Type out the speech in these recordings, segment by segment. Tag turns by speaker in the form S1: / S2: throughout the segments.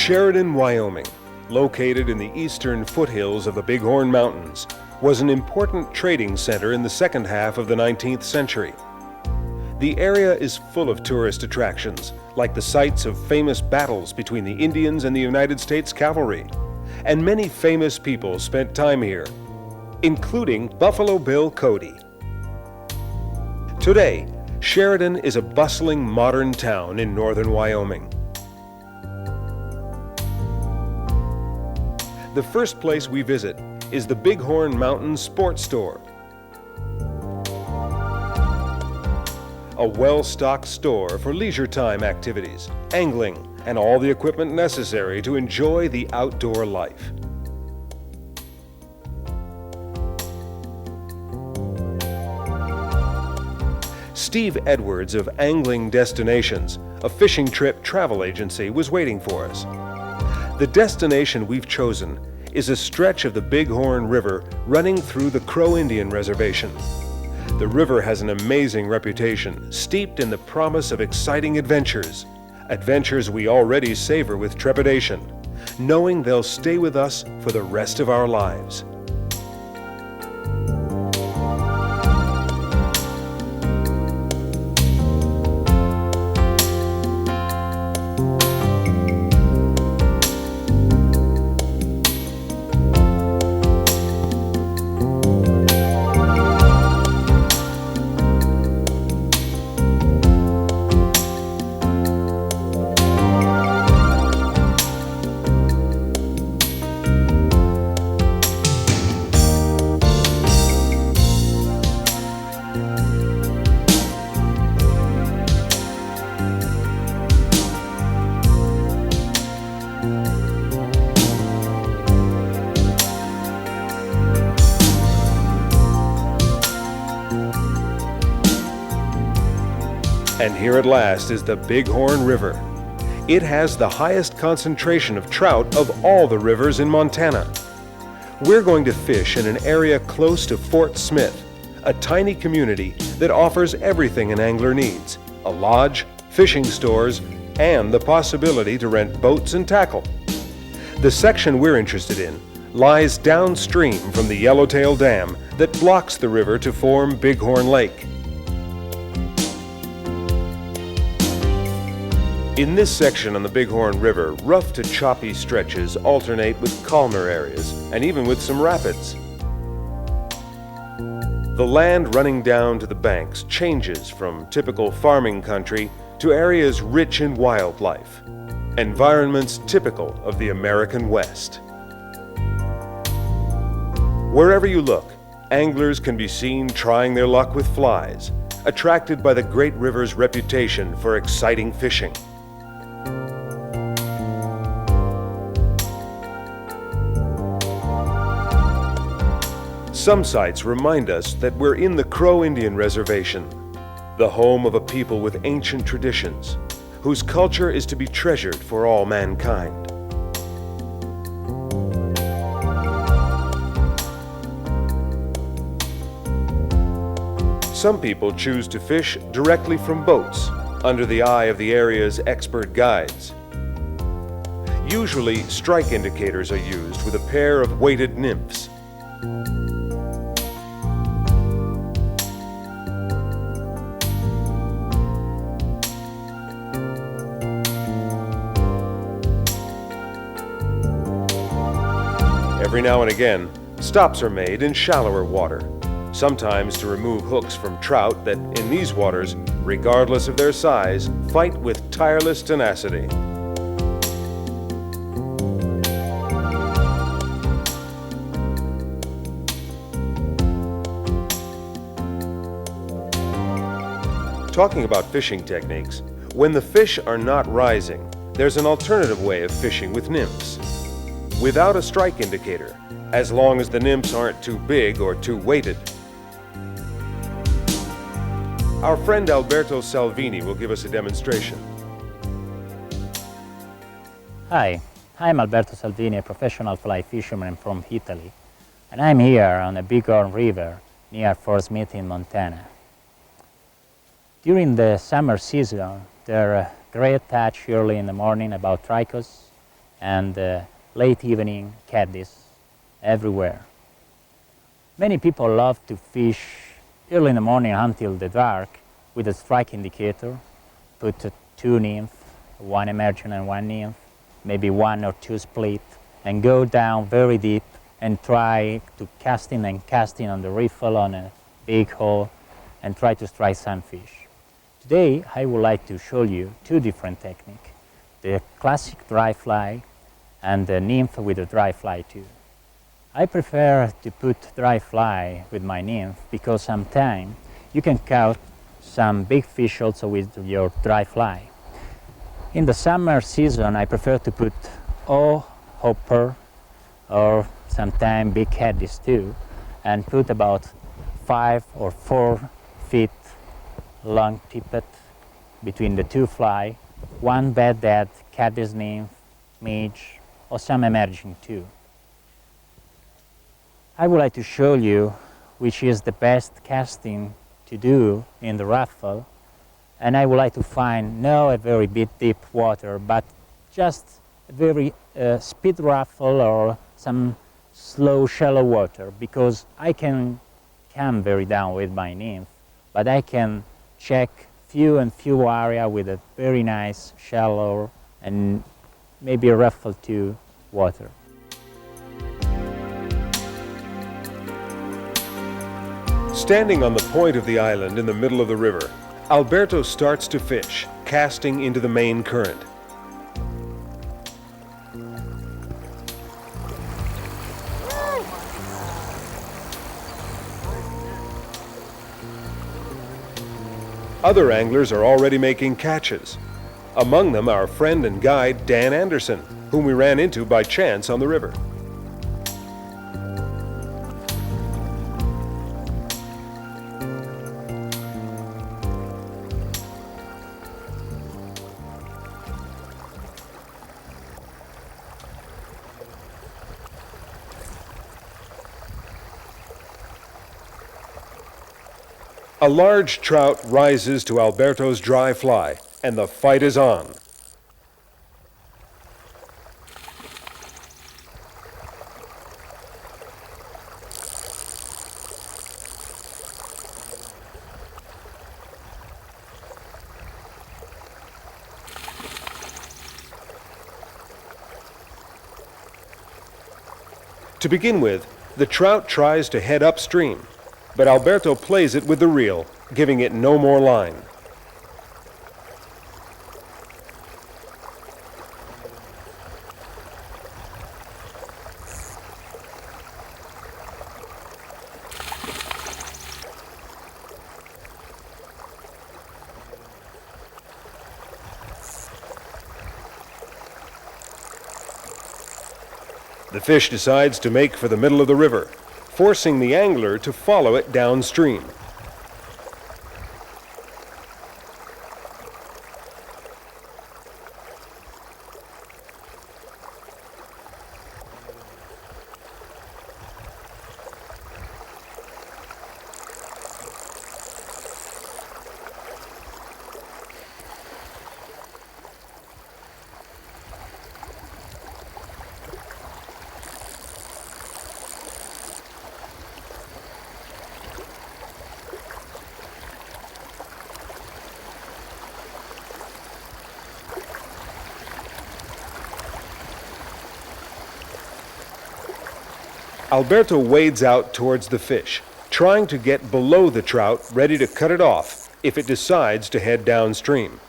S1: Sheridan, Wyoming, located in the eastern foothills of the Bighorn Mountains, was an important trading center in the second half of the 19th century. The area is full of tourist attractions, like the sites of famous battles between the Indians and the United States cavalry, and many famous people spent time here, including Buffalo Bill Cody. Today, Sheridan is a bustling modern town in northern Wyoming. The first place we visit is the Bighorn Mountain Sports Store, a well-stocked store for leisure time activities, angling, and all the equipment necessary to enjoy the outdoor life. Steve Edwards of Angling Destinations, a fishing trip travel agency, was waiting for us. The destination we've chosen is a stretch of the Bighorn River running through the Crow Indian Reservation. The river has an amazing reputation, steeped in the promise of exciting adventures, adventures we already savor with trepidation, knowing they'll stay with us for the rest of our lives. And here at last is the Bighorn River. It has the highest concentration of trout of all the rivers in Montana. We're going to fish in an area close to Fort Smith, a tiny community that offers everything an angler needs: a lodge, fishing stores, and the possibility to rent boats and tackle. The section we're interested in lies downstream from the Yellowtail Dam that blocks the river to form Bighorn Lake. In this section on the Bighorn River, rough to choppy stretches alternate with calmer areas, and even with some rapids. The land running down to the banks changes from typical farming country to areas rich in wildlife, environments typical of the American West. Wherever you look, anglers can be seen trying their luck with flies, attracted by the great river's reputation for exciting fishing. Some sites remind us that we're in the Crow Indian Reservation, the home of a people with ancient traditions, whose culture is to be treasured for all mankind. Some people choose to fish directly from boats, under the eye of the area's expert guides. Usually, strike indicators are used with a pair of weighted nymphs. Every now and again, stops are made in shallower water, sometimes to remove hooks from trout that, in these waters, regardless of their size, fight with tireless tenacity. Talking about fishing techniques, when the fish are not rising, there's an alternative way of fishing with nymphs. Without a strike indicator, as long as the nymphs aren't too big or too weighted. Our friend Alberto Salvini will give us a demonstration.
S2: Hi, I'm Alberto Salvini, a professional fly fisherman from Italy, and I'm here on the Bighorn River near Fort Smith in Montana. During the summer season, there are great catch early in the morning about tricos, and late evening caddis everywhere. Many people love to fish early in the morning until the dark with a strike indicator, put 2 nymph, 1 emergent and 1 nymph, maybe 1 or 2 split, and go down very deep and try to cast in on the riffle on a big hole and try to strike some fish. Today I would like to show you 2 different techniques, the classic dry fly and the nymph with a dry fly too. I prefer to put dry fly with my nymph because sometimes you can catch some big fish also with your dry fly. In the summer season I prefer to put or hopper or sometimes big caddis too, and put about 5 or 4 feet long tippet between the 2 fly, 1 bed dead caddis nymph, midge, or some emerging too. I would like to show you which is the best casting to do in the raffle, and I would like to find not a very big deep water, but just a very speed raffle or some slow shallow water, because I can come very down with my nymph, but I can check few area with a very nice shallow and maybe a raffle too water.
S1: Standing on the point of the island in the middle of the river, Alberto starts to fish, casting into the main current. Other anglers are already making catches. Among them our friend and guide Dan Anderson, whom we ran into by chance on the river. A large trout rises to Alberto's dry fly, and the fight is on. To begin with, the trout tries to head upstream, but Alberto plays it with the reel, giving it no more line. The fish decides to make for the middle of the river, forcing the angler to follow it downstream. Alberto wades out towards the fish, trying to get below the trout, ready to cut it off if it decides to head downstream.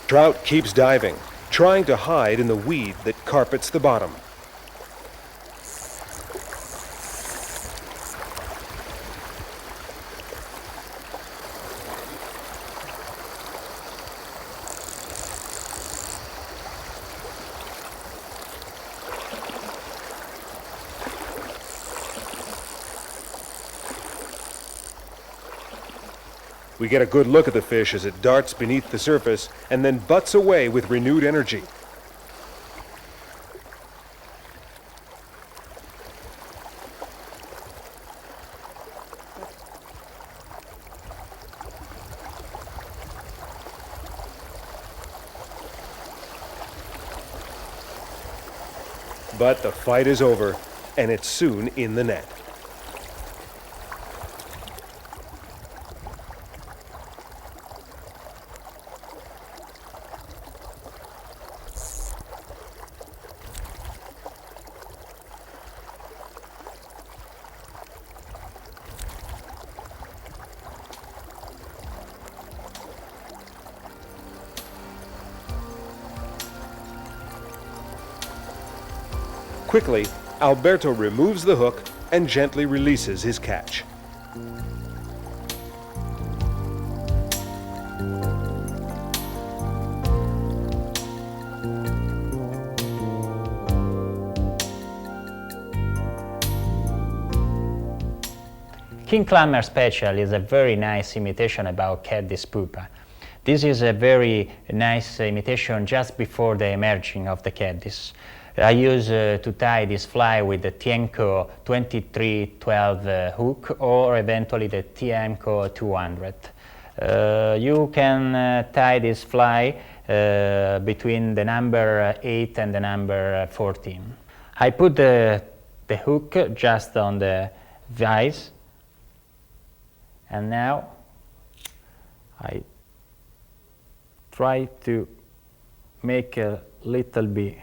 S1: Trout keeps diving, trying to hide in the weed that carpets the bottom. We get a good look at the fish as it darts beneath the surface and then butts away with renewed energy. But the fight is over, and it's soon in the net. Quickly, Alberto removes the hook and gently releases his catch.
S2: Klinkhamer Special is a very nice imitation about Caddis pupa. This is a very nice imitation just before the emerging of the Caddis. I use to tie this fly with the Tiemco 2312 hook or eventually the Tiemco 200. You can tie this fly between the number 8 and the number 14. I put the hook just on the vise, and now I try to make a little bit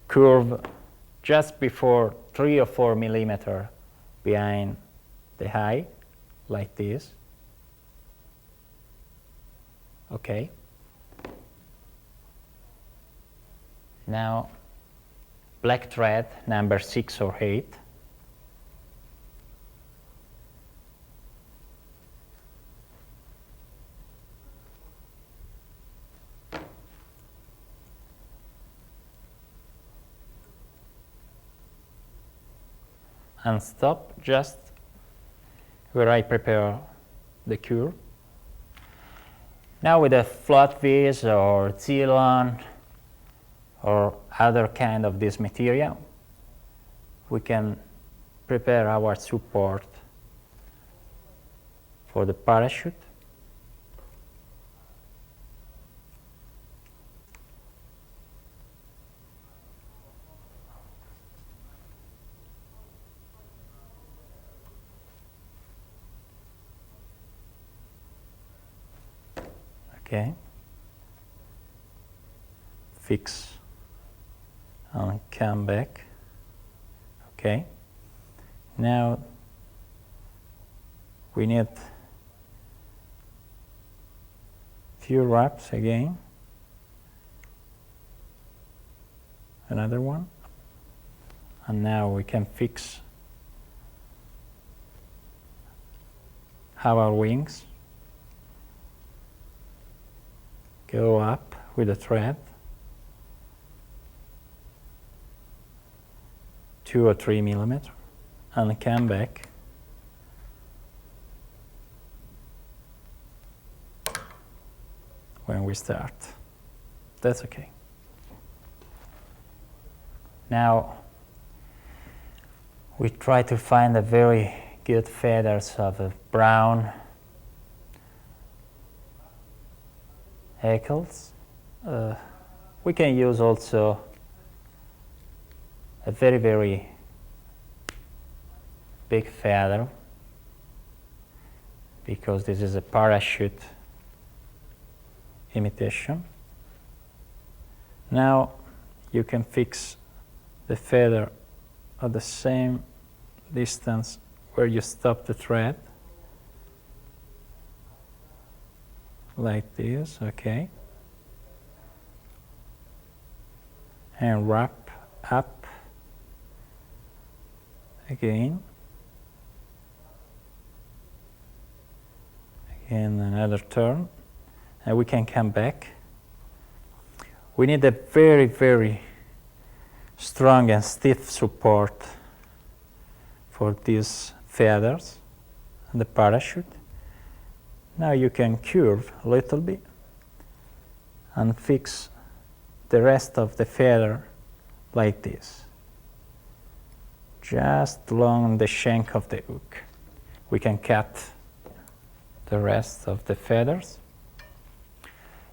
S2: curve just before 3 or 4 millimeters behind the eye, like this. Okay. Now, black thread number 6 or 8. And stop just where I prepare the cure. Now with a flat vis or Ceylon or other kind of this material, we can prepare our support for the parachute. Okay, fix and come back. Okay, now we need few wraps again, another one, and now we can fix our wings. Go up with a thread, 2 or 3 millimeters, and come back. When we start. That's okay. Now we try to find a very good feathers of a brown hackles. We can use also a very, very big feather, because this is a parachute imitation. Now you can fix the feather at the same distance where you stop the thread, like this, okay, and wrap up again, another turn, and we can come back. We need a very, very strong and stiff support for these feathers and the parachute. Now you can curve a little bit and fix the rest of the feather like this, just along the shank of the hook. We can cut the rest of the feathers.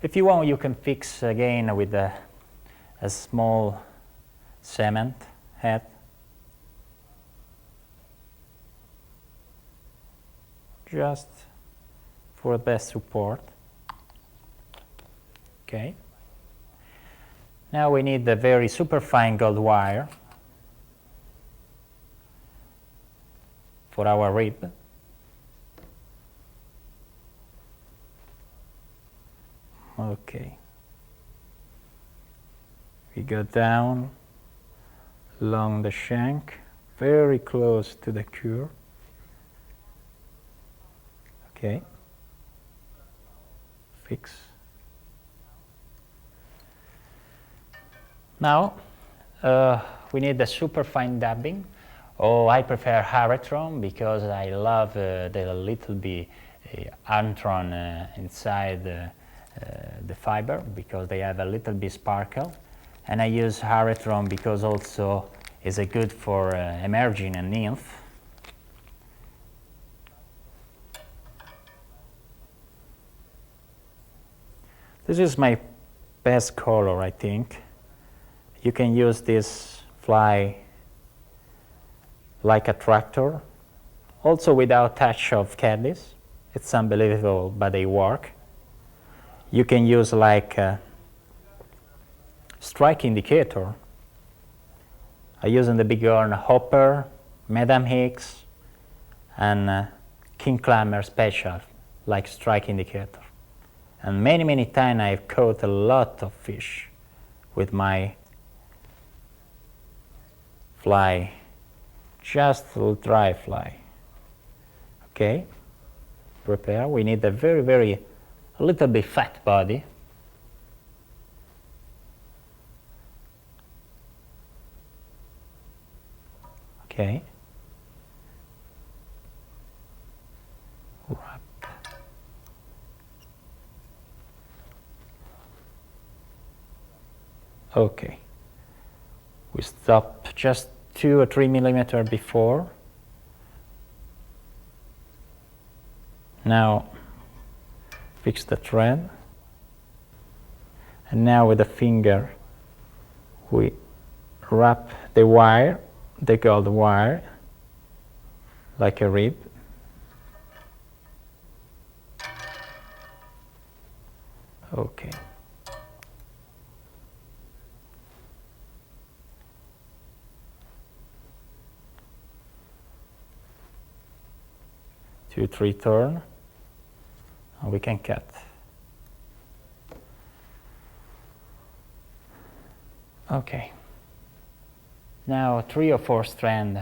S2: If you want, you can fix again with a small cement head. Just for best support. Okay. Now we need the very superfine gold wire for our rib. Okay. We go down along the shank, very close to the cure. Okay. Fix. Now we need the superfine dabbing. Oh, I prefer Haretron because I love the little bit antron inside the fiber, because they have a little bit sparkle. And I use Haretron because also is a good for emerging and nymph. This is my best color, I think. You can use this fly like a tractor, also without touch of Caddis. It's unbelievable, but they work. You can use like a strike indicator. I use in the bighorn Hopper, Madam Hicks, and Klinkhamer Special, like strike indicator. And many, many times I've caught a lot of fish with my fly, just a dry fly. Okay, prepare. We need a very, a little bit fat body. Okay. Wrap. Okay. We stop just 2 or 3 millimeters before. Now fix the thread. And now with the finger we wrap the wire, the gold wire, like a rib. Okay. Two, 3 turn, and we can cut. Okay. Now 3 or 4 strands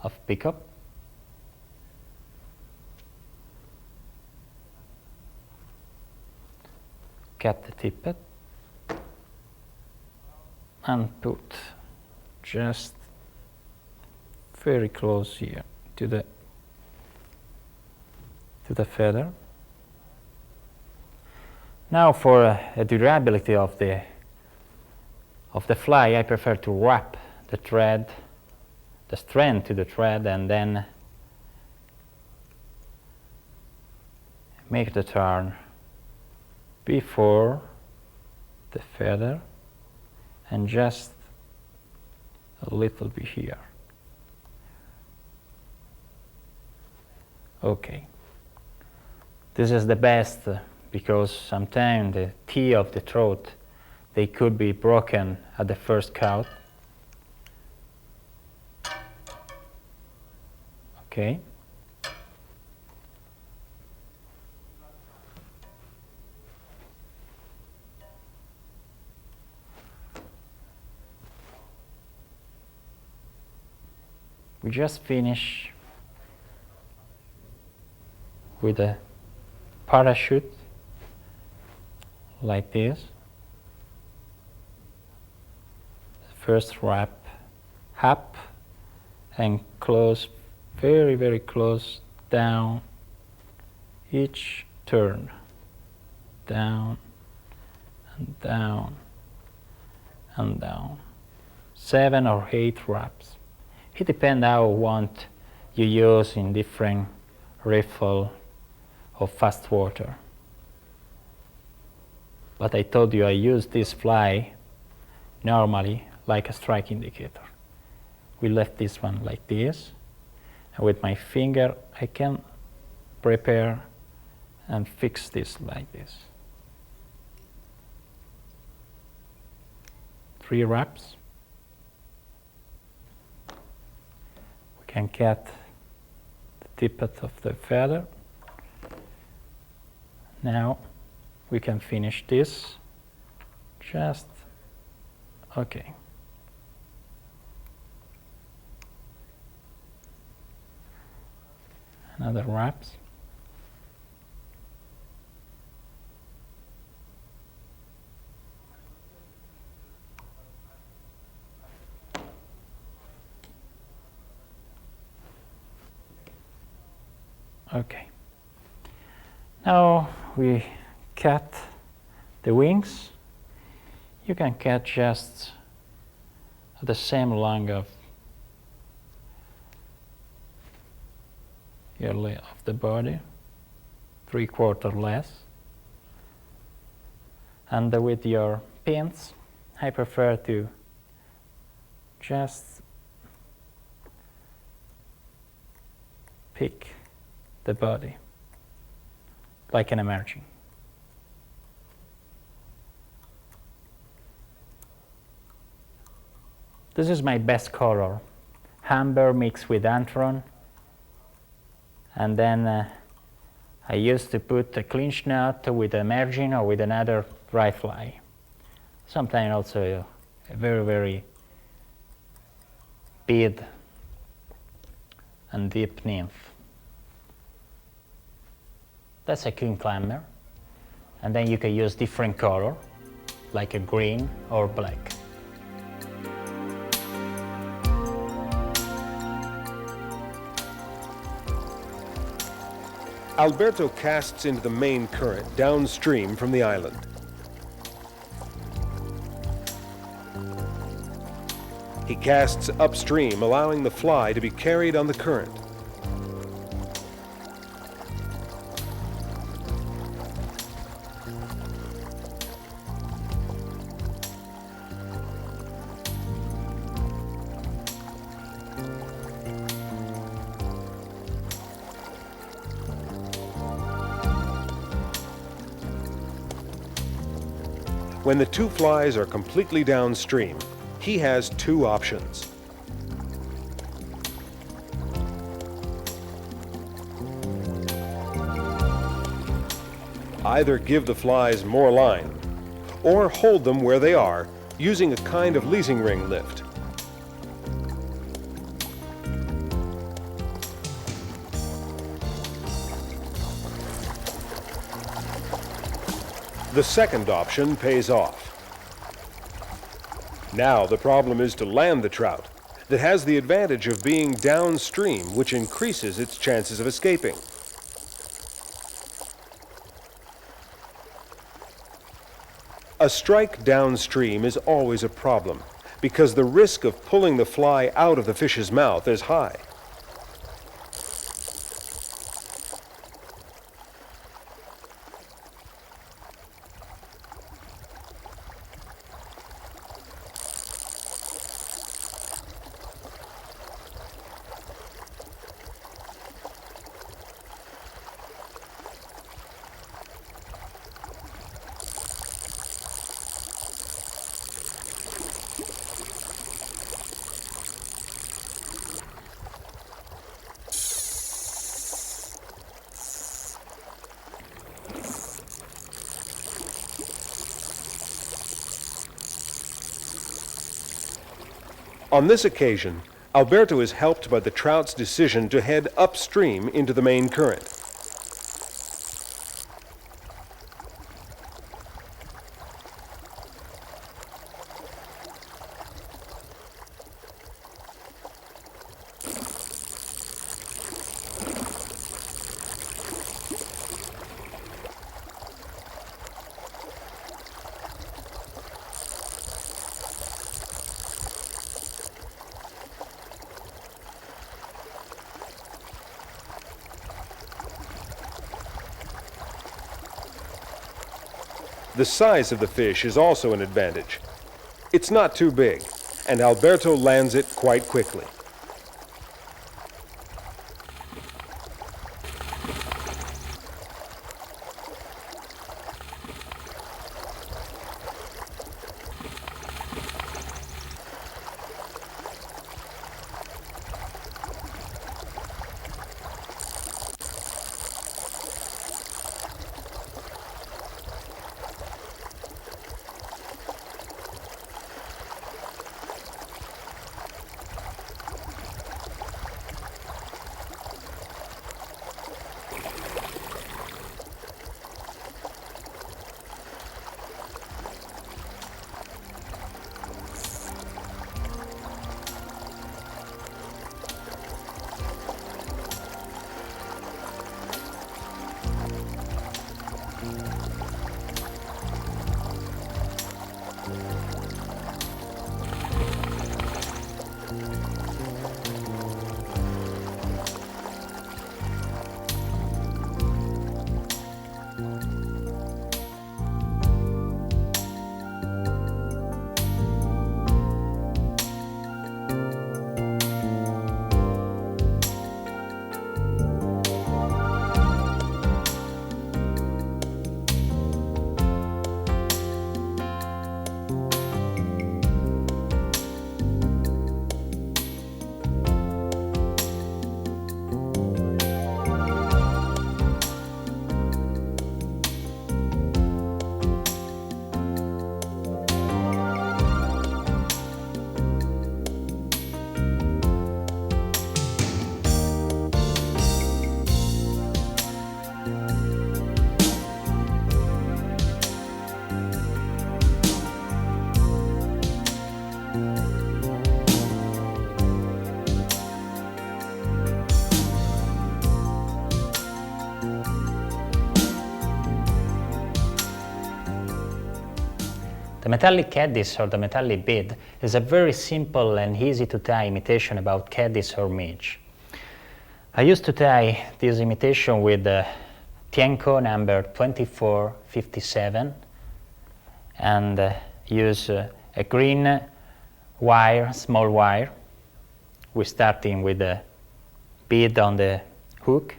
S2: of pickup. Cut the tippet and put just very close here to the feather. Now for the durability of the fly, I prefer to wrap the thread, the strand to the thread, and then make the turn before the feather and just a little bit here. Okay. This is the best because sometimes the teeth of the throat, they could be broken at the first cut. Okay. We just finish with a parachute like this. First wrap up and close, very close down each turn, down and down and down. 7 or 8 wraps. It depends how you want you use in different riffle of fast water. But I told you I use this fly
S3: normally like a strike indicator. We left this one like this, and with my finger I can prepare and fix this like this. 3 wraps. We can get the tippet of the feather. Now we can finish this. Just okay. Another wraps. Okay. Now we cut the wings. You can cut just the same length of the body, 3/4 less. And with your pins, I prefer to just pick the body like an emerging. This is my best color, amber mixed with anthrone, and then I used to put a clinch knot with emerging or with another dry fly. Sometimes also a very, very bead and deep nymph. That's a Klinkhamer, and then you can use different color, like a green or black.
S1: Alberto casts into the main current downstream from the island. He casts upstream, allowing the fly to be carried on the current. When the 2 flies are completely downstream, he has 2 options. Either give the flies more line, or hold them where they are using a kind of leasing ring lift. The second option pays off. Now the problem is to land the trout that has the advantage of being downstream, which increases its chances of escaping. A strike downstream is always a problem because the risk of pulling the fly out of the fish's mouth is high. On this occasion, Alberto is helped by the trout's decision to head upstream into the main current. The size of the fish is also an advantage. It's not too big, and Alberto lands it quite quickly.
S3: The metallic caddis or the metallic bead is a very simple and easy to tie imitation about caddis or midge. I used to tie this imitation with the Tienko number 2457 and use a green wire, small wire. We're starting with the bead on the hook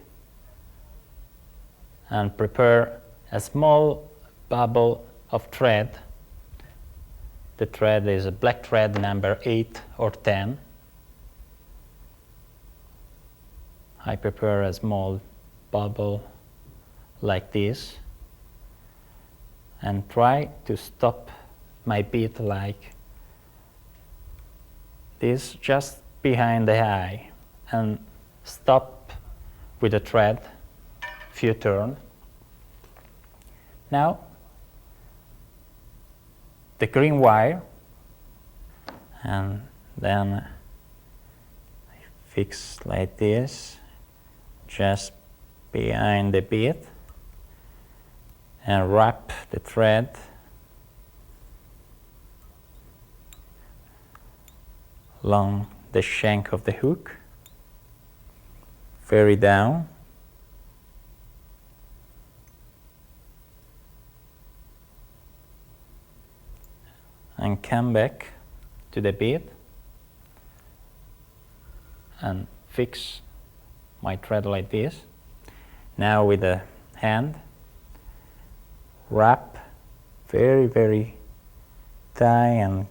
S3: and prepare a small bubble of thread. The thread is a black thread number 8 or 10. I prepare a small bubble like this and try to stop my bead like this just behind the eye and stop with the thread few turns. Now the green wire, and then I fix like this just behind the bead and wrap the thread along the shank of the hook, very down, and come back to the bead and fix my thread like this. Now with the hand, wrap very tight and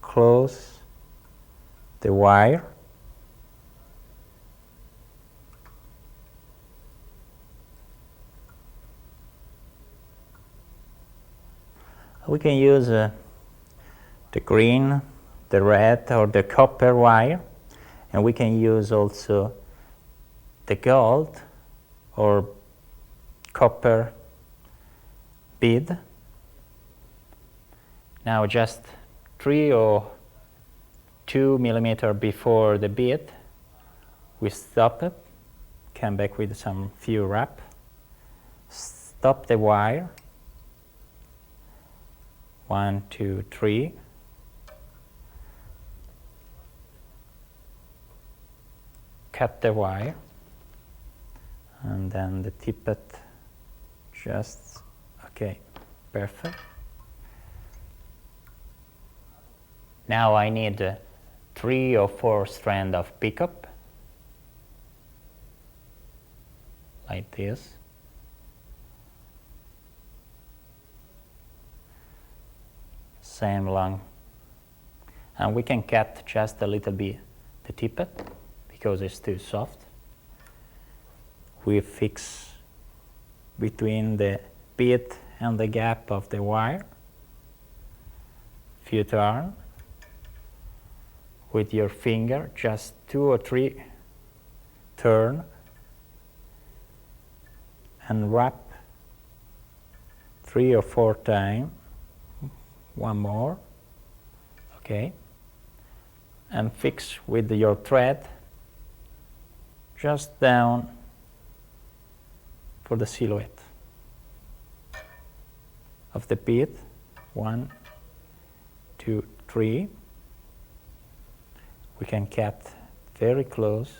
S3: close the wire. We can use the green, the red, or the copper wire, and we can use also the gold or copper bead. Now just 3 or 2 millimeters before the bead, we stop it, come back with some few wrap, stop the wire, 1, 2, 3, cut the wire, and then the tippet just, okay, perfect. Now I need 3 or 4 strands of pickup, like this. Same long. And we can cut just a little bit the tippet because it's too soft. We fix between the bit and the gap of the wire. Few turns with your finger, just 2 or 3 turns, and wrap 3 or 4 times. One more, okay, and fix with your thread just down for the silhouette of the bead. 1, 2, 3. We can cut very close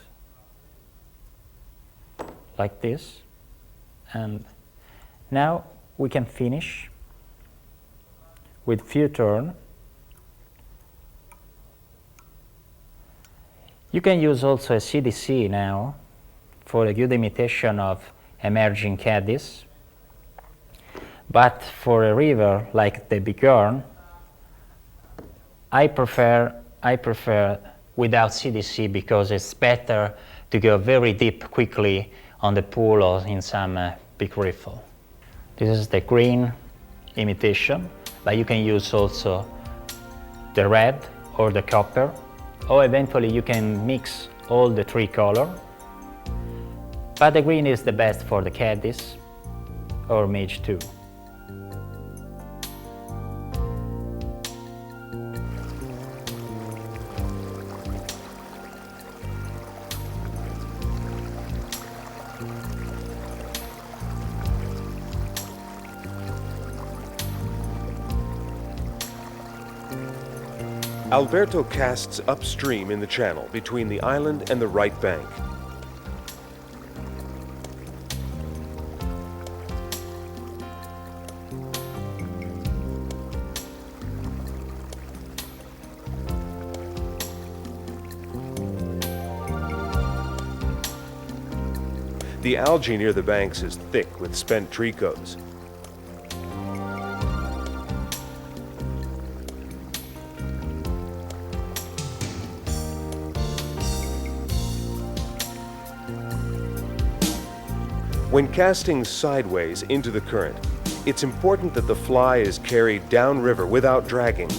S3: like this, and now we can finish with few turns. You can use also a CDC now for a good imitation of Emergent Caddis, but for a river like the Bighorn, I prefer without CDC because it's better to go very deep quickly on the pool or in some big riffle. This is the green imitation, but you can use also the red or the copper, or eventually you can mix all the 3 colors. But the green is the best for the caddis or mage too.
S1: Alberto casts upstream in the channel between the island and the right bank. The algae near the banks is thick with spent tricos. When casting sideways into the current, it's important that the fly is carried downriver without dragging.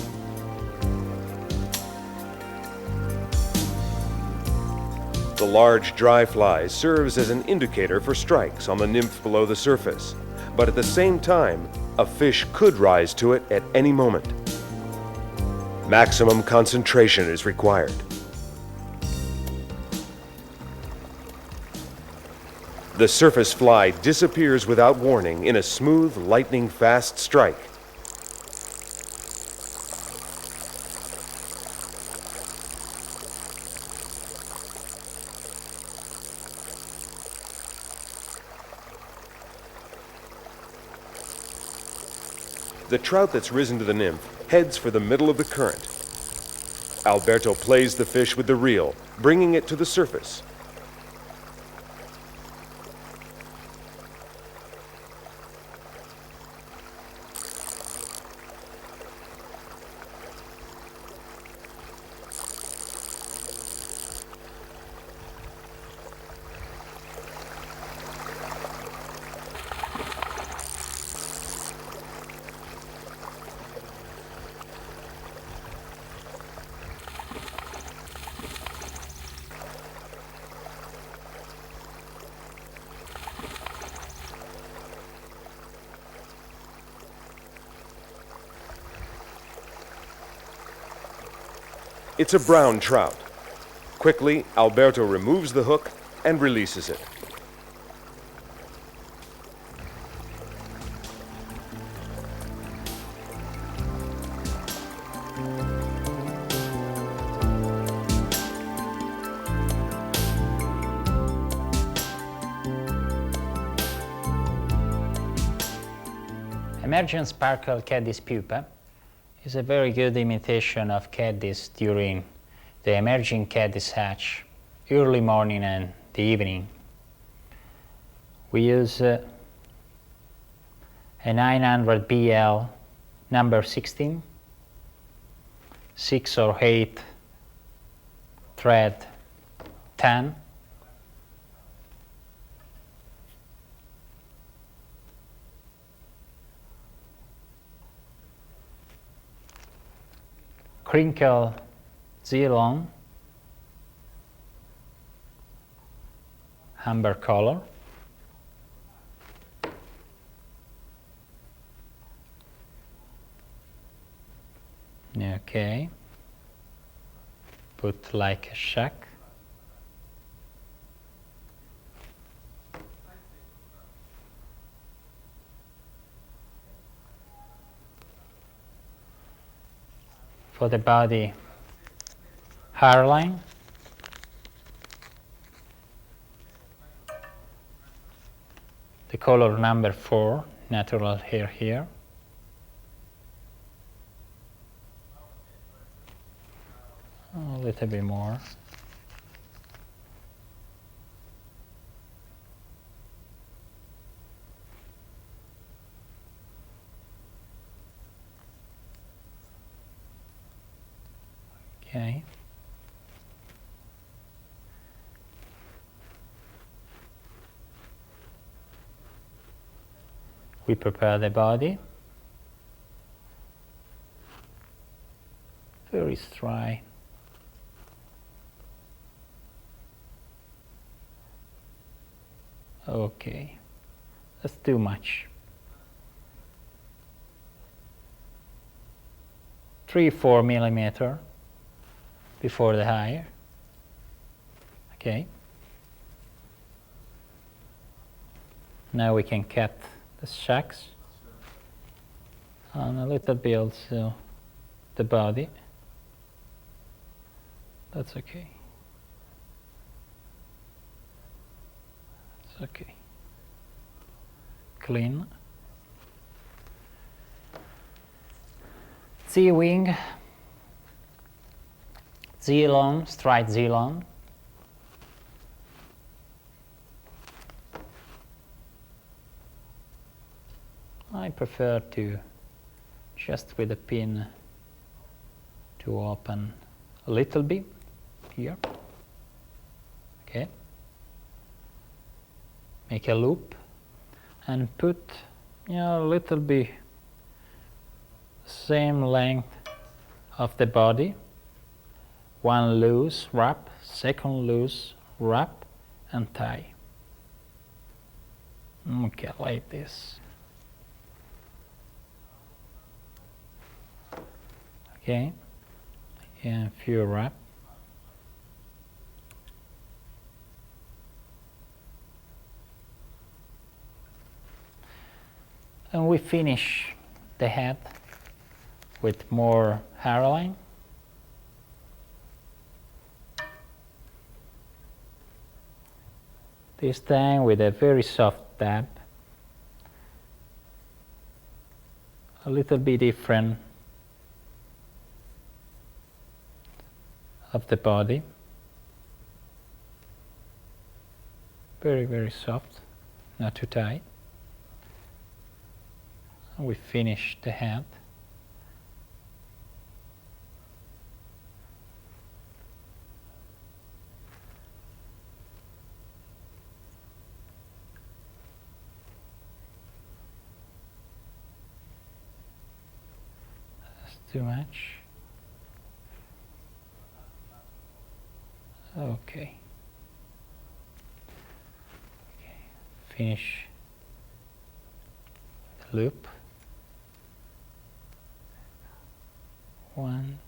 S1: The large dry fly serves as an indicator for strikes on the nymph below the surface, but at the same time, a fish could rise to it at any moment. Maximum concentration is required. The surface fly disappears without warning in a smooth, lightning-fast strike. The trout that's risen to the nymph heads for the middle of the current. Alberto plays the fish with the reel, bringing it to the surface. It's a brown trout. Quickly, Alberto removes the hook and releases it.
S3: Emergent Sparkle Caddis Pupa is a very good imitation of caddis during the Emergent caddis hatch, early morning and the evening. We use a 900 BL number 16, 6 or 8 thread 10. Crinkle Z-long, amber color. Okay, put like a shack. For the body hairline, the color number 4, natural hair here. A little bit more. Okay. We prepare the body. Very dry. Okay, that's too much. 3-4 millimeter before the hire. Okay. Now we can cut the shacks and a little bit also the body. That's okay. That's okay. Clean. Z-wing, Z-long, straight Z-long. I prefer to just with a pin to open a little bit here. Okay. Make a loop and put, a little bit same length of the body. One loose wrap, second loose wrap, and tie. Okay, like this. Okay, and a few wrap. And we finish the head with more hairline. This time with a very soft dab. A little bit different of the body. Very, very soft, not too tight. We finish the head. That's too much. Okay. Finish the loop. 1,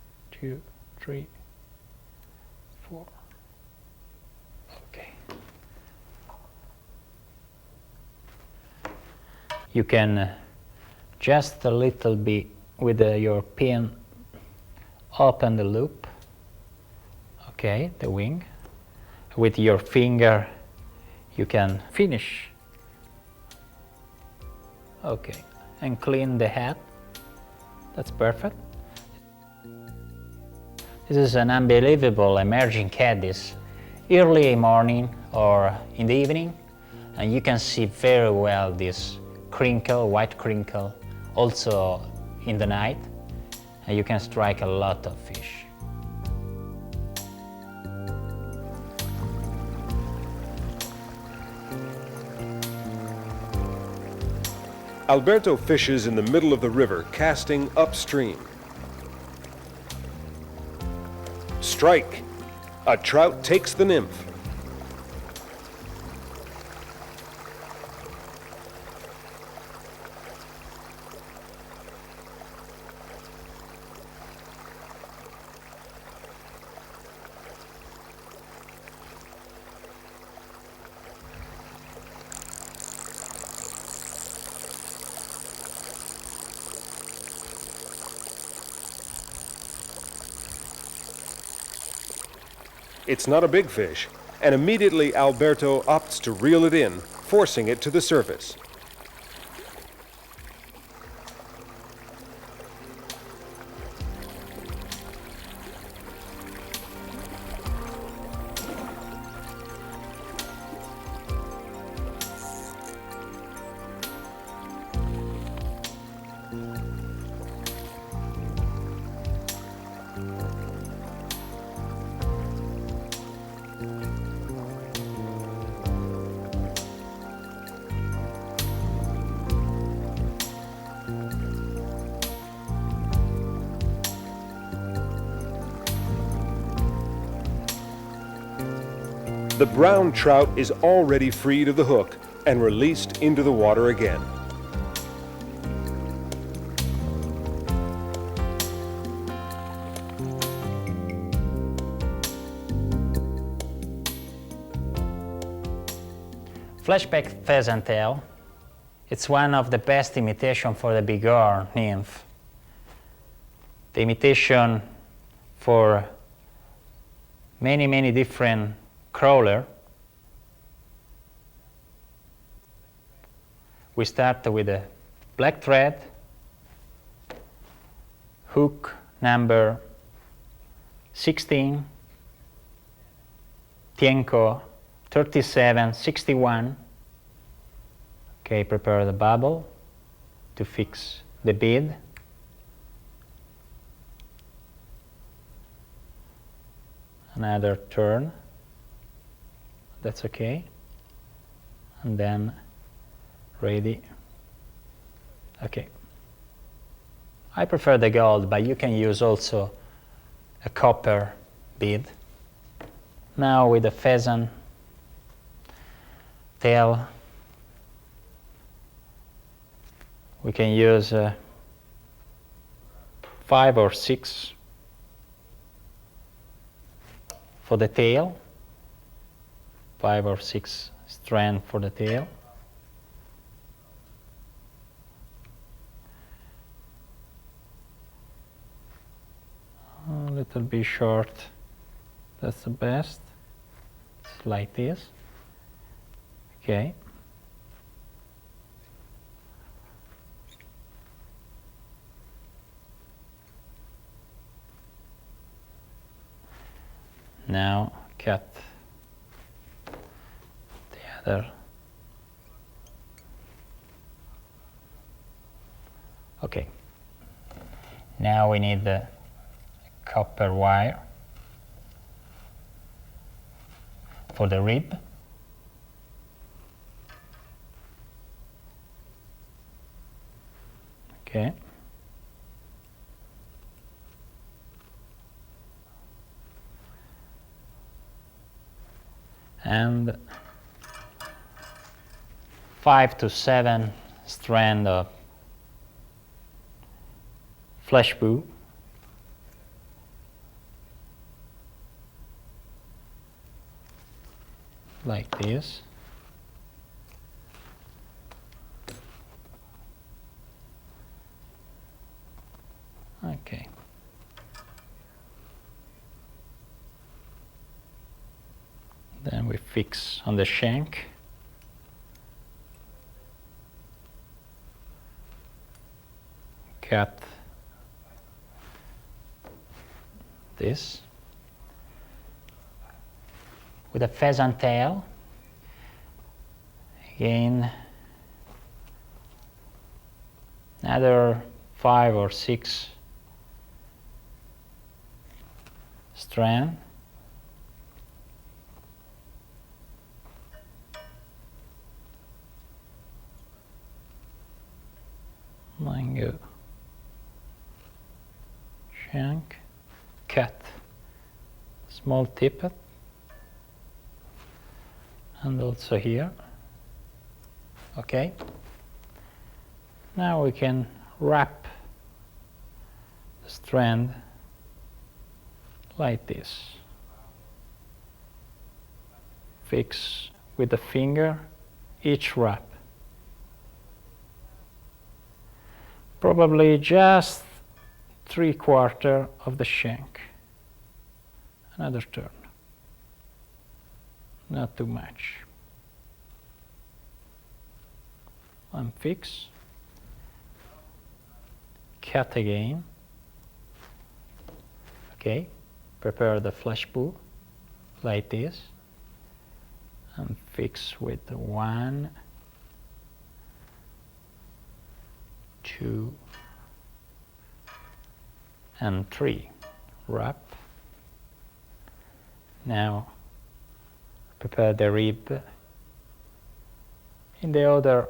S3: 2, 3, 4. Okay. You can just a little bit with your pin open the loop. Okay, the wing. With your finger you can finish. Okay, and clean the head. That's perfect. This is an unbelievable emerging caddis, early morning or in the evening, and you can see very well this crinkle, white crinkle, also in the night, and you can strike a lot of fish.
S1: Alberto fishes in the middle of the river, casting upstream. Strike! A trout takes the nymph. It's not a big fish, and immediately Alberto opts to reel it in, forcing it to the surface. The brown trout is already freed of the hook and released into the water again.
S3: Flashback pheasant tail. It's one of the best imitation for the bighorn nymph. The imitation for many different crawler. We start with a black thread, hook number 16, Tienko 3761. Okay, prepare the bubble to fix the bead. Another turn. That's okay. And then ready. Okay. I prefer the gold, but you can use also a copper bead. Now with the pheasant tail, we can use 5 or 6 for the tail. 5 or 6 strands for the tail. A little bit short, that's the best. It's like this. Okay. Now cut the other. Okay. Now we need the copper wire for the rib. Okay. And 5 to 7 strands of flesh boo. Like this. Okay. Then we fix on the shank. Cut this. With a pheasant tail, again, another 5 or 6 strands. Mango, shank, cut, small tippet, and also here. Okay. Now we can wrap the strand like this. Fix with the finger each wrap. Probably just 3/4 of the shank. Another turn. Not too much. Unfix. Cut again. Okay. Prepare the flesh poo like this. And fix with 1, 2, and 3. Wrap. Now prepare the rib in the other.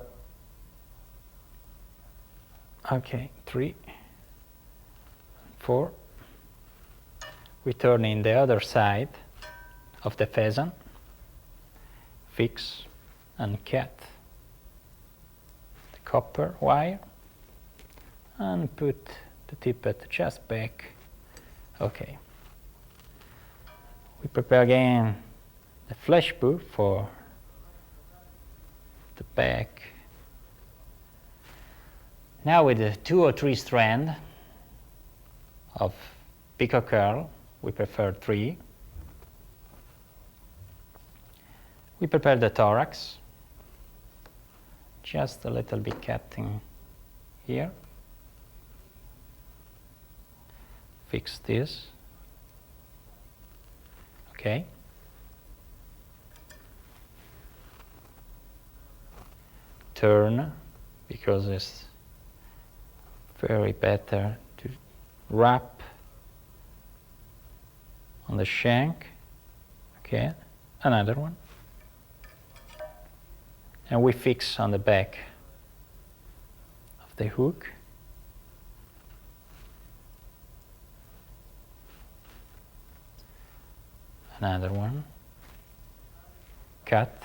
S3: Okay, 3, 4. We turn in the other side of the pheasant. Fix and cut the copper wire and put the tippet just back. Okay. We prepare again the flesh poo for the back. Now with the 2 or 3 strands of pico curl, we prefer 3. We prepare the thorax, just a little bit cutting here. Fix this. Okay. Turn, because it's very better to wrap on the shank. Okay, another one. And we fix on the back of the hook. Another one. Cut.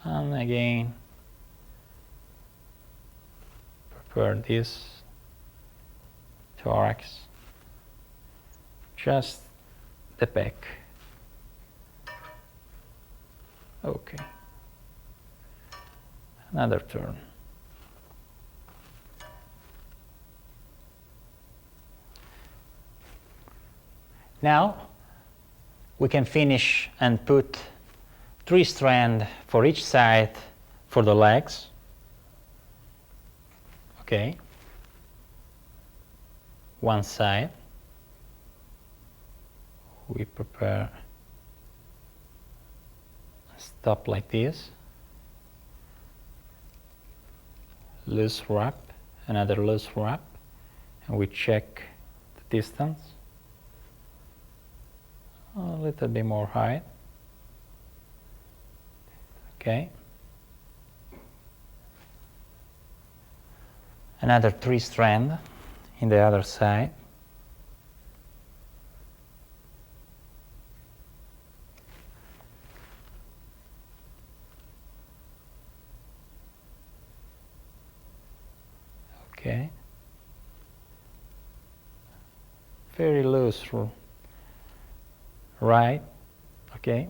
S3: And again, prepare this thorax, just the back. Okay. Another turn. Now we can finish and put 3 strands for each side for the legs. Okay. One side. We prepare a stop like this. Loose wrap, another loose wrap, and we check the distance. A little bit more height. Okay. Another 3 strands in the other side. Okay. Very loose, right? Okay.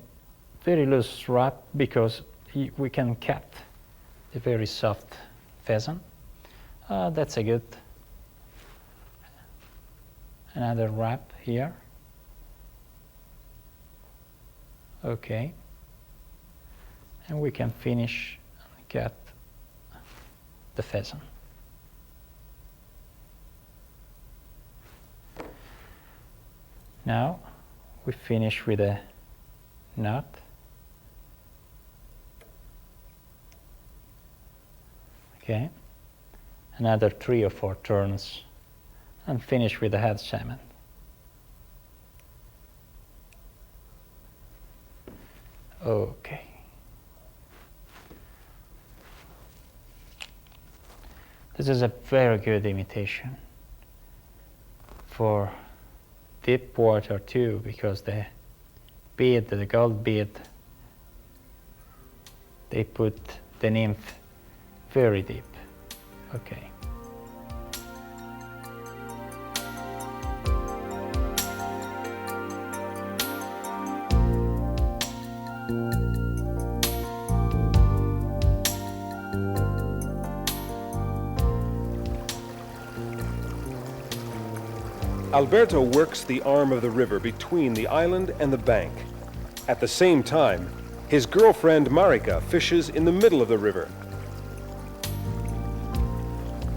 S3: Very loose wrap because we can cut a very soft pheasant. That's a good. Another wrap here. Okay. And we can finish and cut the pheasant. Now we finish with a knot. Okay, another 3 or 4 turns and finish with the head salmon. Okay. This is a very good imitation for deep water too, because the bead, the gold bead, they put the nymph very deep. Okay.
S1: Alberto works the arm of the river between the island and the bank. At the same time, his girlfriend Marika fishes in the middle of the river.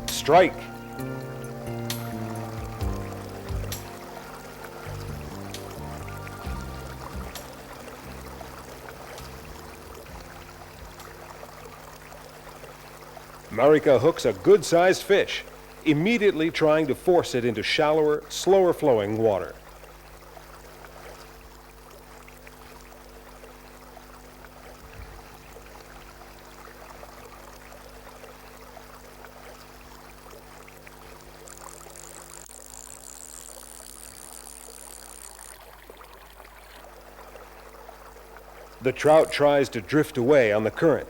S1: Strike! Marika hooks a good-sized fish, immediately trying to force it into shallower, slower-flowing water. The trout tries to drift away on the current.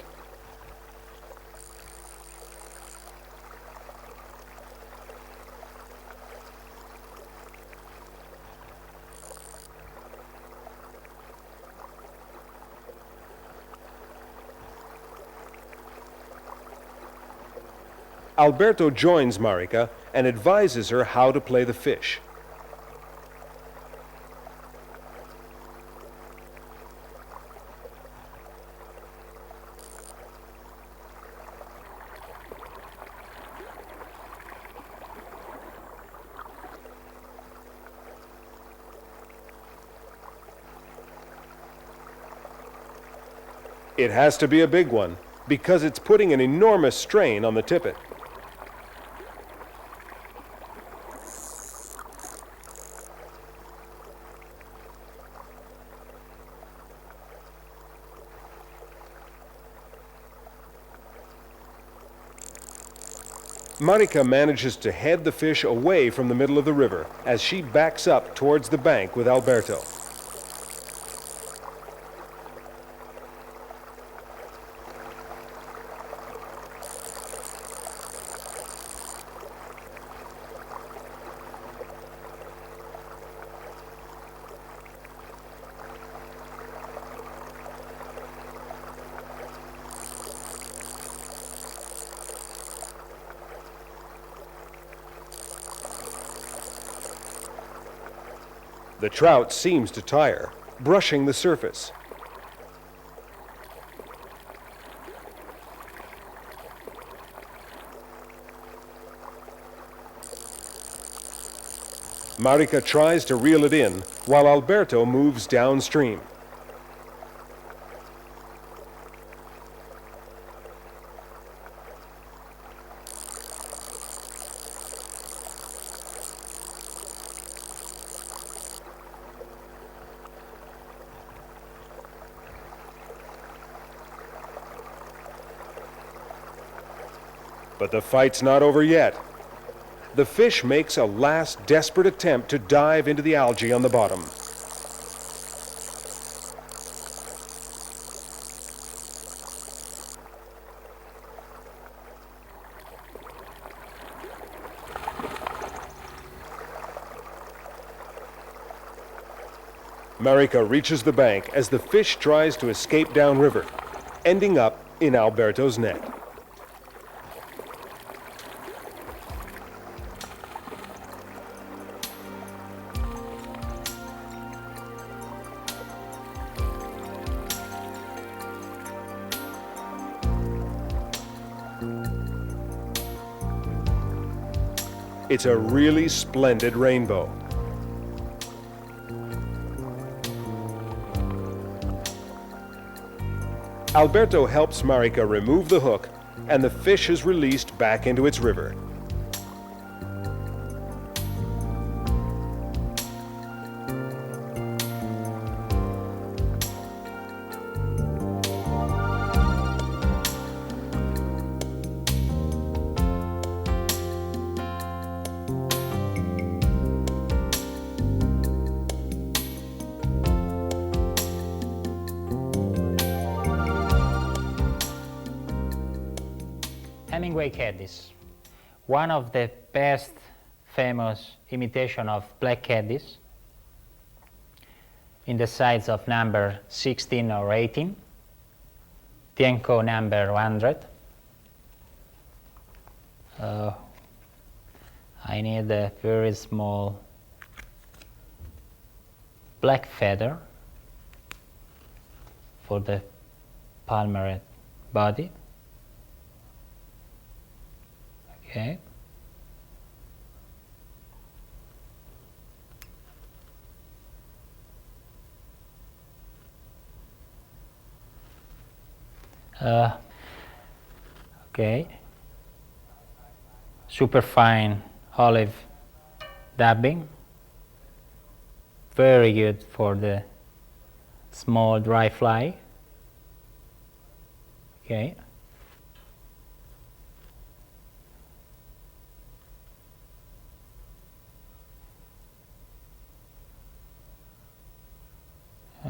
S1: Alberto joins Marika and advises her how to play the fish. It has to be a big one, because it's putting an enormous strain on the tippet. Marika manages to head the fish away from the middle of the river as she backs up towards the bank with Alberto. The trout seems to tire, brushing the surface. Marika tries to reel it in while Alberto moves downstream. But the fight's not over yet. The fish makes a last desperate attempt to dive into the algae on the bottom. Marika reaches the bank as the fish tries to escape downriver, ending up in Alberto's net. It's a really splendid rainbow. Alberto helps Marika remove the hook, and the fish is released back into its river.
S3: Hemingway Caddis, one of the best famous imitation of black caddis in the size of number 16 or 18, Tienko number 100. I need a very small black feather for the palmeret body. Okay. Okay. Super fine olive dabbing. Very good for the small dry fly. Okay.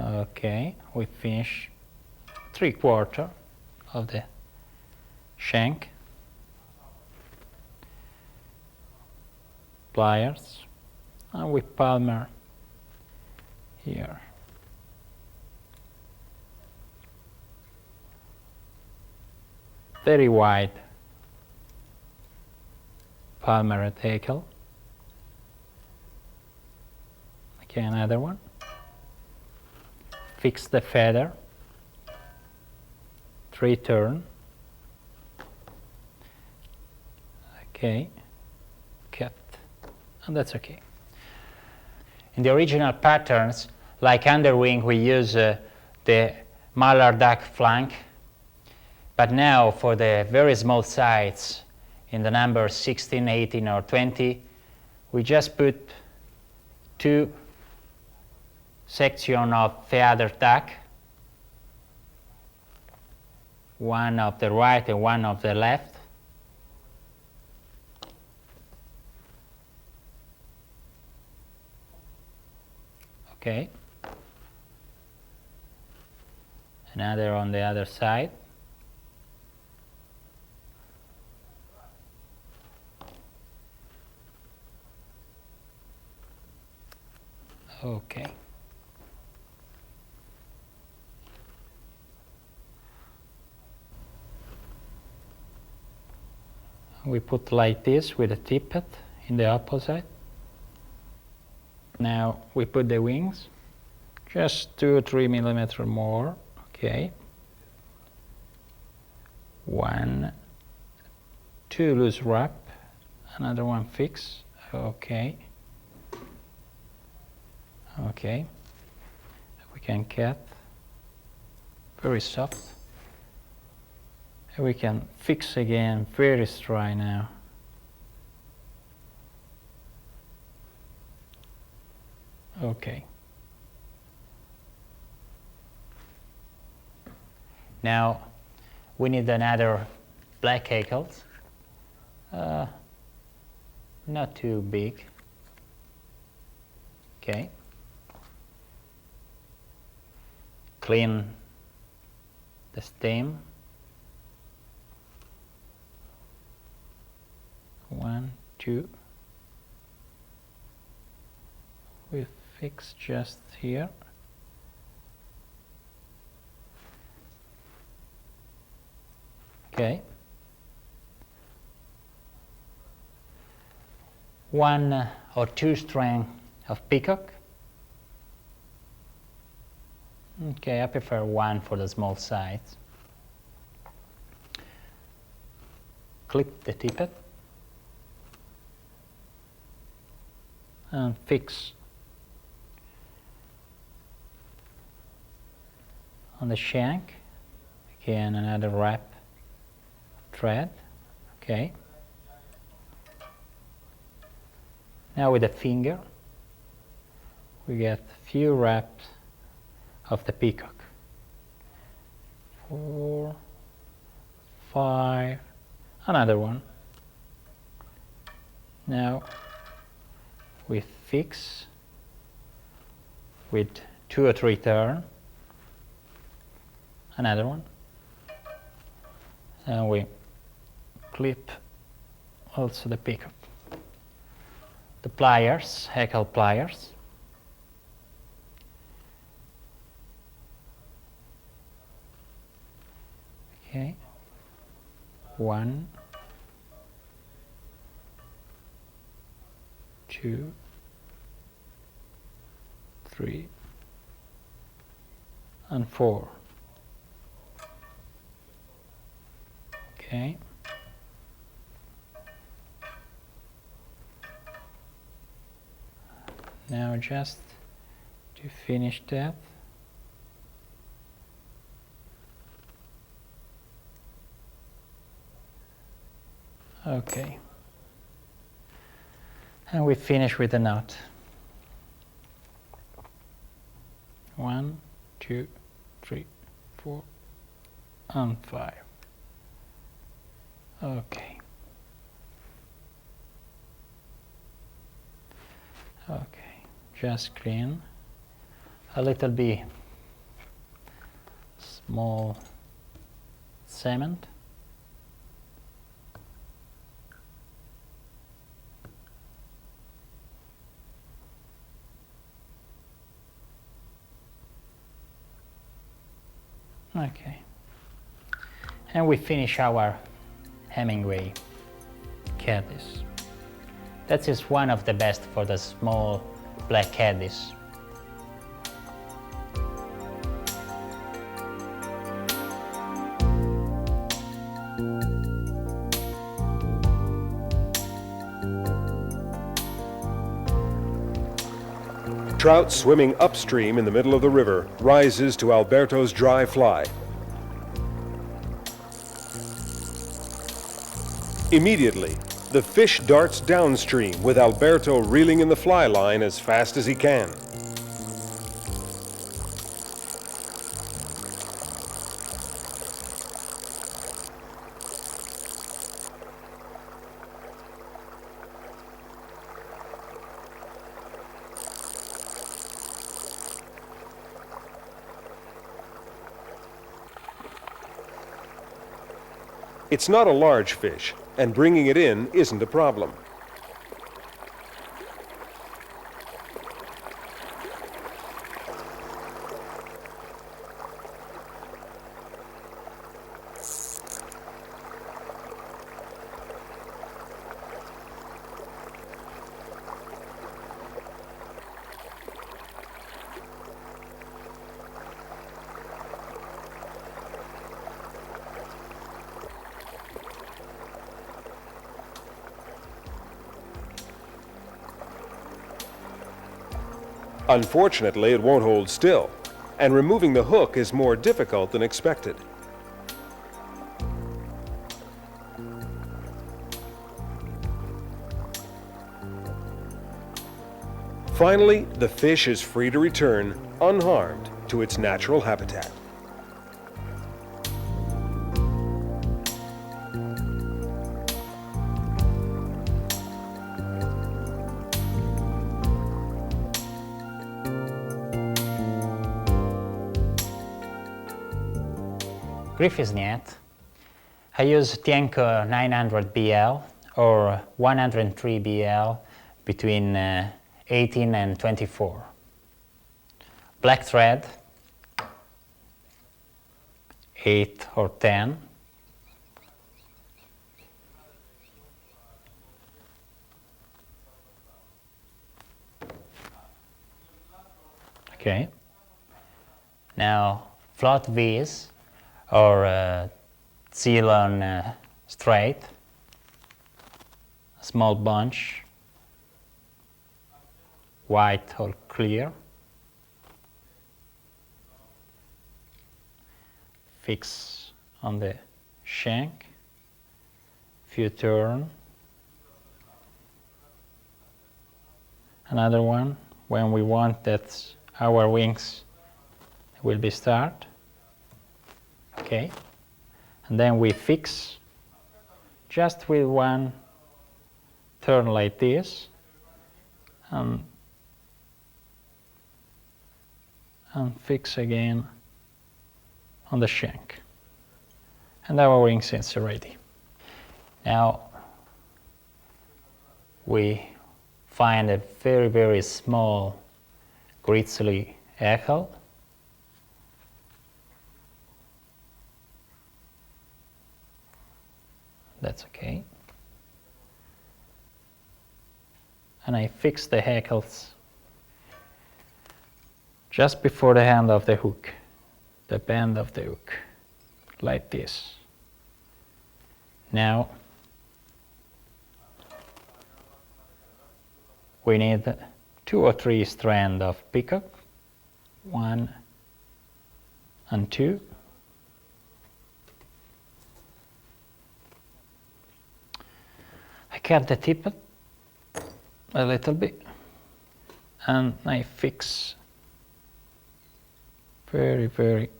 S3: Okay, we finish 3/4 of the shank. Pliers, and we palmer here. Very wide palmeret hackle. Okay, another one. Fix the feather, 3 turn. Okay, cut, and that's okay. In the original patterns, like underwing, we use the mallard duck flank, but now for the very small size, in the number 16, 18, or 20, we just put 2 section of feather duck, one of the right and one of the left. Okay. Another on the other side. Okay. We put like this with a tippet in the opposite. Now we put the wings, just 2 or 3 millimeters more. Okay. 1, 2 loose wrap, another one fix. Okay. Okay. We can cut. Very soft. We can fix again, very dry now. Okay. Now we need another black hackles. Not too big. Okay. Clean the stem. 1, 2. We fix just here. Okay. 1 or 2 strand of peacock. Okay, I prefer 1 for the small size. Clip the tippet and fix on the shank. Okay, and another wrap thread. Okay. Now with the finger, we get a few wraps of the peacock. 4, 5, another one. Now we fix with 2 or 3 turns. Another one. And we clip also the peacock. The pliers, Haeckel pliers. Okay. 1, 2, 3, and 4. Okay. Now just to finish that, okay, and we finish with the knot. 1, 2, 3, 4, and 5. Okay. Okay, just clean a little bit small cement. Okay, and we finish our Hemingway Caddis. That is one of the best for the small black caddis.
S1: Trout swimming upstream in the middle of the river rises to Alberto's dry fly. Immediately, the fish darts downstream with Alberto reeling in the fly line as fast as he can. It's not a large fish, and bringing it in isn't a problem. Unfortunately, it won't hold still, and removing the hook is more difficult than expected. Finally, the fish is free to return, unharmed, to its natural habitat.
S3: Griffith's Gnat. I use Tienko 900 BL or 103 BL between 18 and 24. Black thread, 8 or 10. Okay. Now float V's or Ceylon straight, a small bunch, white or clear. Fix on the shank, few turn, another one when we want that our wings will be start, okay, and then we fix just with one turn like this, and fix again on the shank, and our wings is ready. Now we find a very, very small grizzly eagle. That's okay. And I fix the hackles just before the end of the hook, the bend of the hook, like this. Now we need 2 or 3 strands of peacock, 1 and 2. I cut the tip a little bit and I fix very, very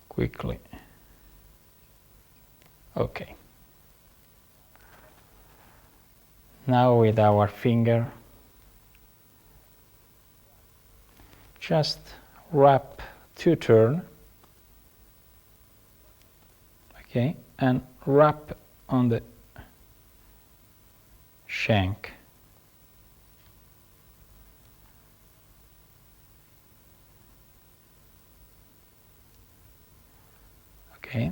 S3: quickly. Okay. Now with our finger, just wrap 2 turns, okay, and wrap on the shank. Okay,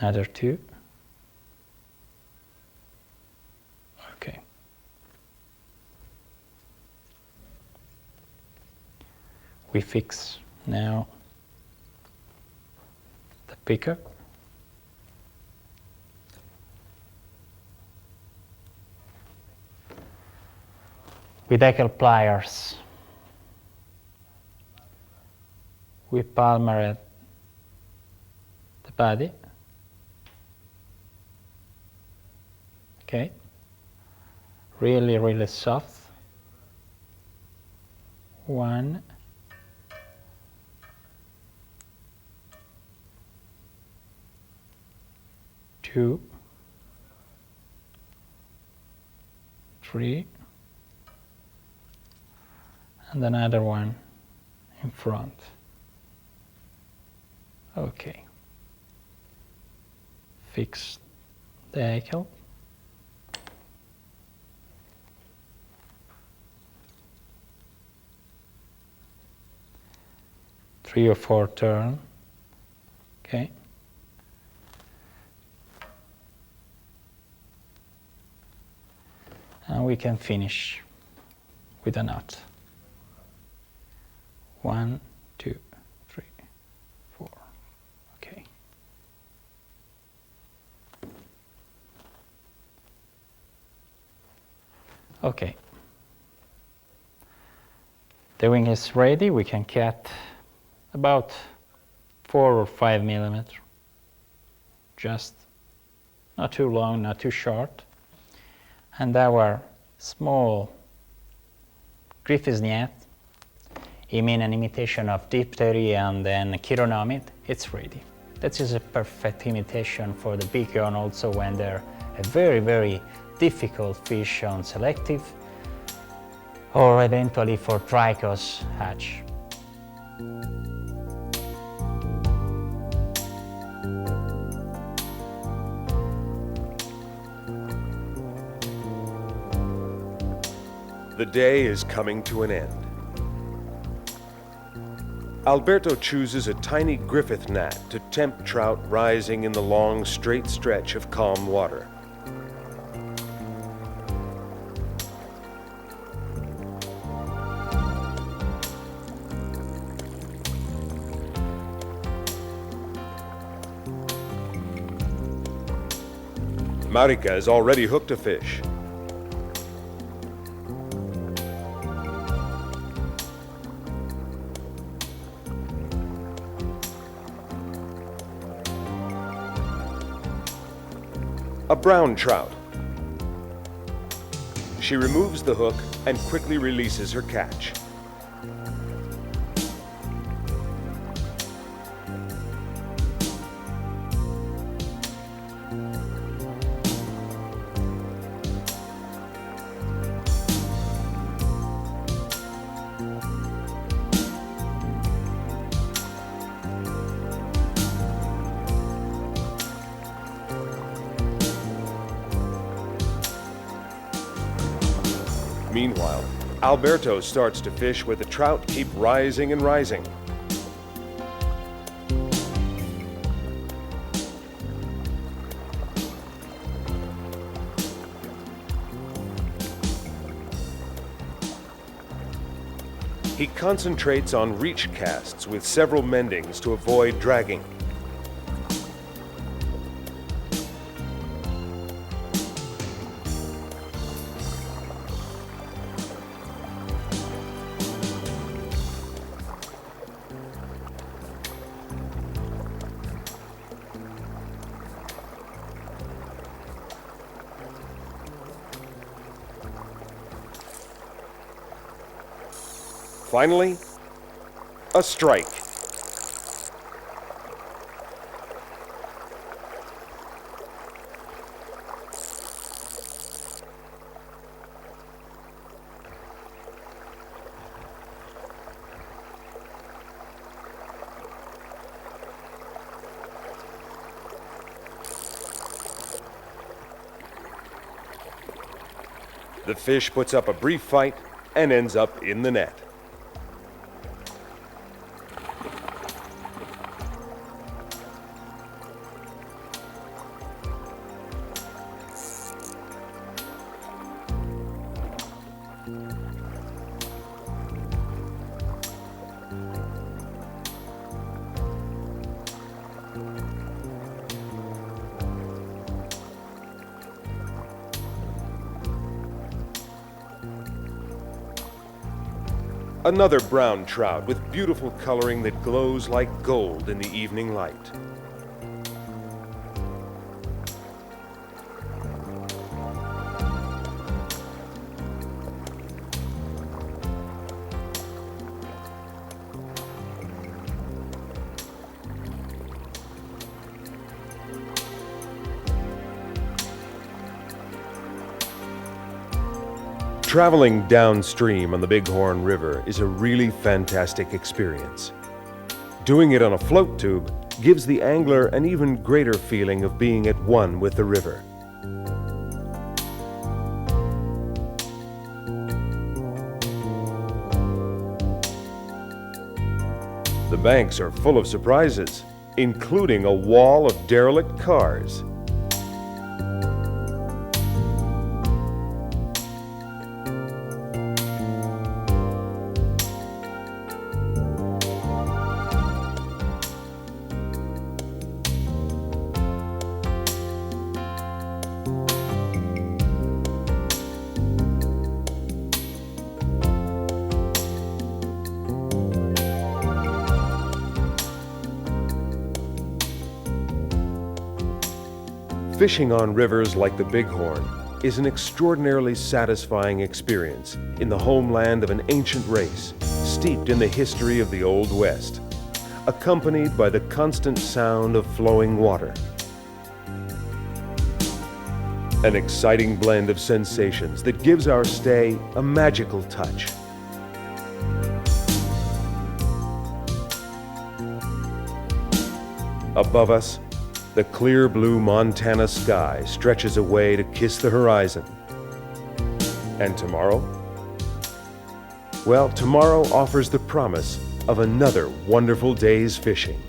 S3: another 2. Okay. We fix now the peacock. With eagle pliers, we palmer the body. Okay, really, really soft. 1, 2, 3, and another one in front. Okay. Fix the ankle. Three or 4 turn. Okay. And we can finish with a knot. 1, 2, 3, 4. Okay. Okay. The wing is ready. We can cut about 4 or 5 millimeters. Just not too long, not too short. And our small Griffith Gnat, I mean an imitation of diphthery and then chironomid, it's ready. That is a perfect imitation for the bighorn also when they're a very, very difficult fish on selective or eventually for tricos hatch.
S1: The day is coming to an end. Alberto chooses a tiny Griffith gnat to tempt trout rising in the long, straight stretch of calm water. Marika has already hooked a fish. a brown trout. She removes the hook and quickly releases her catch. Meanwhile, Alberto starts to fish where the trout keep rising and rising. He concentrates on reach casts with several mendings to avoid dragging. Finally, a strike. The fish puts up a brief fight and ends up in the net. Another brown trout with beautiful coloring that glows like gold in the evening light. Traveling downstream on the Bighorn River is a really fantastic experience. Doing it on a float tube gives the angler an even greater feeling of being at one with the river. The banks are full of surprises, including a wall of derelict cars. Fishing on rivers like the Bighorn is an extraordinarily satisfying experience in the homeland of an ancient race, steeped in the history of the Old West, accompanied by the constant sound of flowing water. An exciting blend of sensations that gives our stay a magical touch. Above us, the clear blue Montana sky stretches away to kiss the horizon. And tomorrow? Well, tomorrow offers the promise of another wonderful day's fishing.